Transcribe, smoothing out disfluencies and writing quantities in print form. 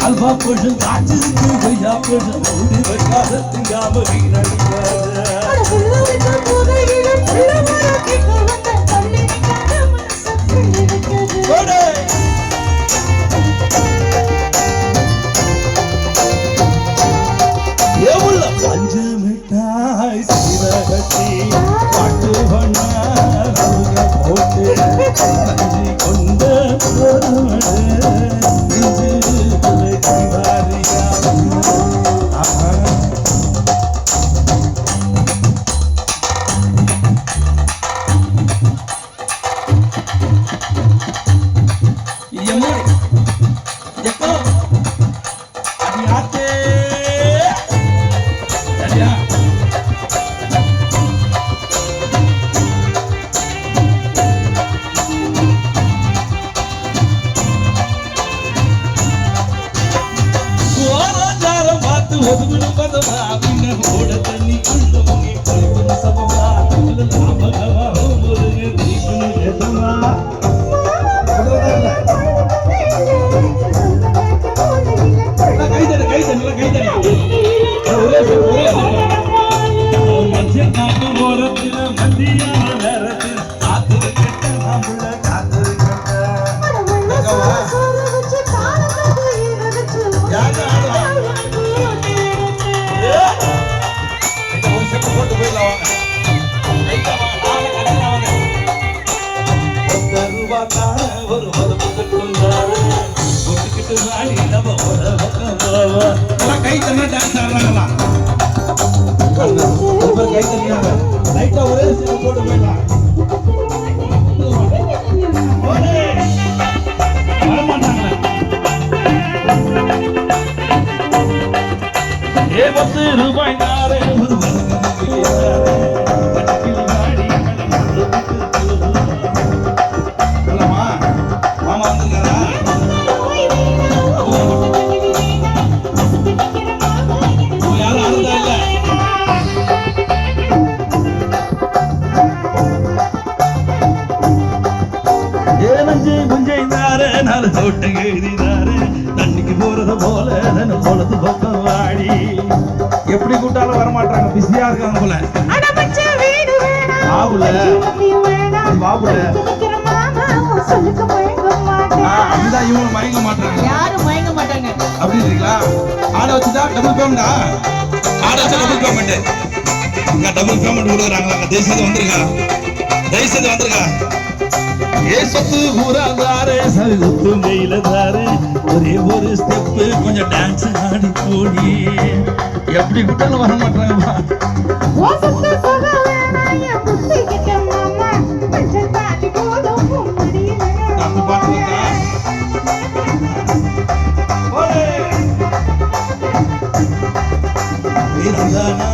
Alva Persian, I just do the Persian, only the God think I'm a எப்படி கூட்டாலும் வர மாட்டாங்க, பிஸியா இருக்காங்க போல. அப்படிதான் இவங்க மயங்க மாட்டாங்க. யாரும் மயங்க மாட்டாங்க. அப்படி இருக்கீங்களா? ஆடை வச்சுட்டா டபுள் பேமெண்டா? ஆடை வச்சா டபுள் பேமெண்ட். டபுள் பேமெண்ட் கொடுக்குறாங்களா? தேசியது வந்திருக்கா? தேசியது வந்திருக்கா? ஏ சொத்து ஊராதாரே சரி சொத்து மெயிலதாரே ஒரே ஒரு ஸ்டெப் கொஞ்சம் டான்ஸ் ஆடி போடி. எப்படி கூட்டாலும் வர மாட்டாங்கப்பா. அந்த பாட்டு இருக்கா? பிறந்த